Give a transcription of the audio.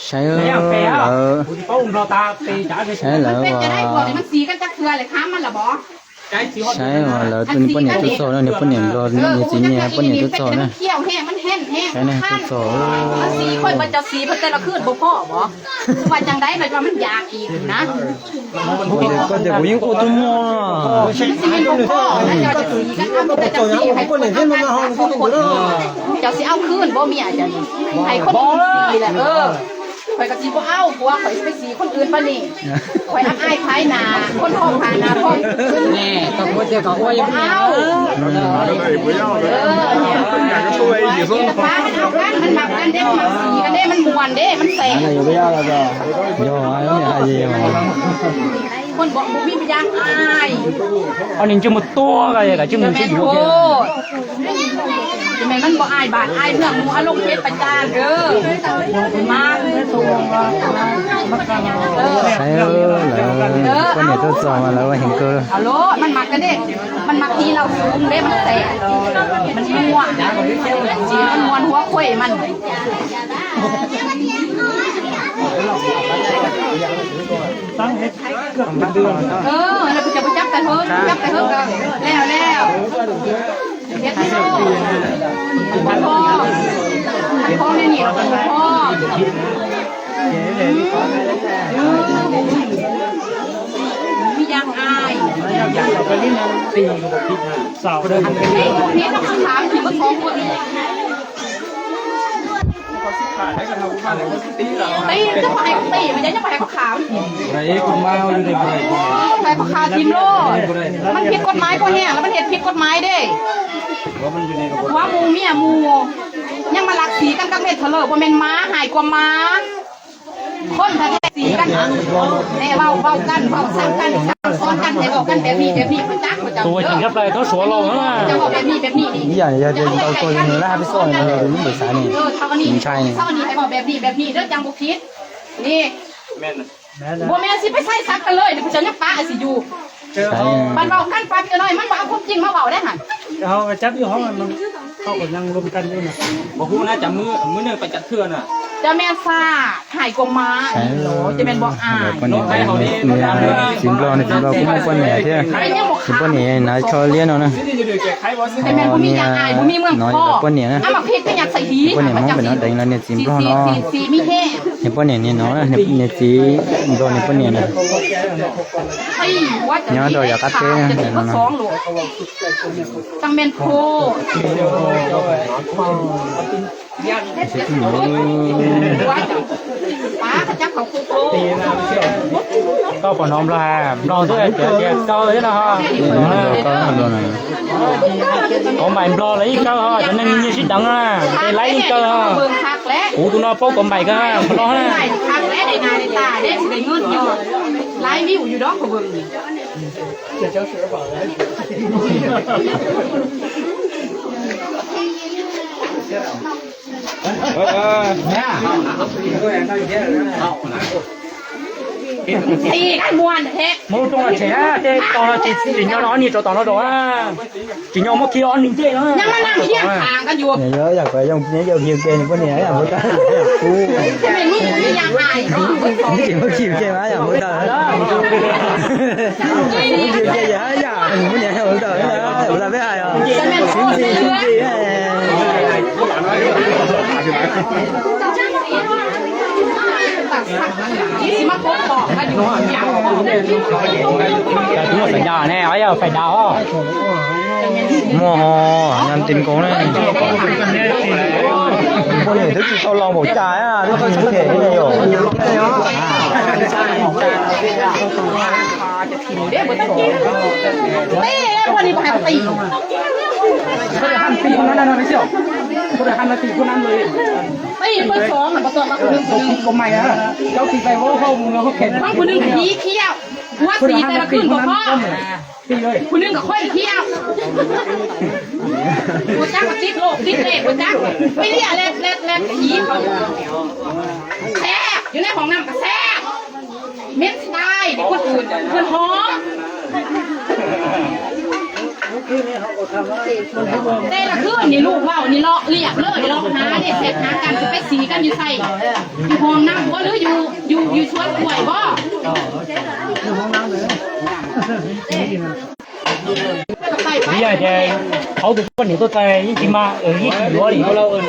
ใช่เหรอใช่เหรอวะใช่เหรอแล้วตัวนี้ปนเนี่ยตัวโซ่แล้วเนี่ยปนเนี่ยรอเนี่ยจริงเนี่ยปนเนี่ยตัวโซ่นะใช่เนี่ยตัวโซ่สีค่อยมันจะสีเพิ่นแต่ละคืนบ่พอบ่ว่าจังได๋มันว่ามันอยากอีกนะก็เดี๋ยวกูยังโคตรมั่วสีบ่พอแล้วจะสีกันทำแต่จะสีให้คนอื่นมาห้องคนเจ้าสิเอาคืนบ่เมียจ้ะให้คนสีแหละข่อยก็สิบ่เอากลัวข่อยไปสีคนอื่นปะนี่ข่อยอับอายคล้ายหน้าคนห้องหาหน้าห้องแน่ก็บ่เจ้าก็บ่ยังเอาฟ้ามันเอากันมันมักกันเด้มันสีกันเด้มันม่วนเด้มันแสงอยู่ไม่ยากแล้วจ้ะย่อแล้วเนี่ยไอ้ยี่มาคนบอกบ่มีพยานอายanh nhìn cho một to cái chứ mình sẽโทษทำไมมันบ่อายบาดอายเรื่องมูอารมณ์เพชรประจานเด้อมาใช่แล้วคนเนี่ยตัวโซ่มาแล้วเห็นก็ฮัลโหลมันมักกันเด้มันมักทีเราสูงเด้มันแตกมันม่วนจีมันม่วนหัวค่อยมันตั้งให้เกือบเป็นเดือนแล้วจะไปจับกันเถอะจับกันเถอะแล้วเฮ็ดให้โซ่พ่อเนี่ยพ่อมียังอายอยากไปเล่นตีกับพิษสาวเดินทางกันนี่ต้องถามถึงว่าสองคนตีจะไปตีมันจะไปเขาขาวไรคุณมาอยู่ในบริษัทไปเขาขาวทีมโลดมันผิดกฎหมายก็แห้งแล้วมันเหตุผิดกฎหมายเด้ว่ามูเมียมูยังมาหลักสีกันกับเม็ดเถลอว่าเป็นม้าหายกว่าม้าคนแท้สีกันแน่เบากันเบาซ้ำกันซ้อนกันแต่บอกกันแบบนี้มันจักมันจักตัวจริงครับเลยเขาสวนเราจะบอกแบบนี้นี่อย่างจะเอาตัวอย่างนี้แล้วไปซ่อนเลยนี่เหมือนสายนี่ไม่ใช่นี่ให้บอกแบบนี้เด้อจังบุคิดนี่บัวแม่สิไปใส่ซักกันเลยเดี๋ยวจะยังป้าสิอยู่มันเบากันฟังกันหน่อยมันบอกความจริงมาเบาได้หันเขาไปจับอยู่ห้องมันเขาก็ยังรวมกันอยู่นะบอกว่าน่าจะมือหนึ่งไปจัดเทือนอ่ะจะแม่ซ่าหายกว่าม้าจะเป็นบอกอ่านน้องไอ้เขาเนี่ยสิงโตเนี่ยสิงโตคุณไม่ควรเนี่ยที่สิงโตเนี่ยนายชอเลี้ยนเอานะแต่แม่ผมมีอย่างอายผมมีเมืองพ่อถ้ามาพริกก็อยากใส่ทีคนเนี่ยมองเป็นอะไรแล้วเนี่ยสิงโตเนาะสีมีแห้เนี่ยคนเนี่ยเนาะเนี่ยสีโดนเนี่ยคนเนี่ยนะเนี่ยโดนอยากกัดเต้เนี่ยก็สองหลวงจังเป็นโพป้าจับเขาโคก็ปนน้องละน้องด้วยเดี๋ยวเจ้าเลยนะฮะcó mày lo lấy cơ ha cho nên như xí đắng à để lấy cơ ha ủa tụi nó phố còn mày cơ ha lo ha lấy ví dụ như đó của vườn thì cái muôn thế mua trong là trẻ thế to là chỉ nhau đó như cho to nó đó chỉ nhau mất kia ăn mình chơi đó nhưng mà làm kia hàng cái gì nhớ giờ phải dùng nhớ giờ nhiều kia có nhớ là mới ta mình muốn đi nhà ai chỉ mới chịu chơi má giờ mới ta chịu chơi giờ giờ mình mới nhớ mới ta mới ta biết ai à xin gì mà có bỏ cái gì chúng nó phải đào nè ấy phải đào mò nhằm tìm cố này con này thức sau lòng một trái à thức không thể cái này rồi con đi phảiตีcó thể ănตีcon ăn nó chịu có thể ănตีcon ăn rồiตีเพื่อสองมันประตูมาคนนึงก็ไม่อะเจ้าตีไปว่าเขาเข็นคนนึงขี้เขี้ยวว่าสีแต่ละขึ้นกับพ่อคนนึงกับค่อยเขี้ยวกูจ้างมาติดโลกติดเล็กกูจ้างไม่เรียกเล็กขี้เขาแซ่บอยู่ในของน้ำกับแซ่บเม็ดตายเด็กคนอื่นคนหอมแต่ละคืนนี่ลูกว่านี่เลาะเรียกเลยเลาะหาเนี่ยเสร็จหากันจะไปสีกัน อยู่ใส่อยู่ห้องน้ำบ่หรืออยู่สวนกล้วยบ่ไป bây giờ thì hậu được con nhiều tôi tay nhưng mà ở cái gì đó thì lâu lâu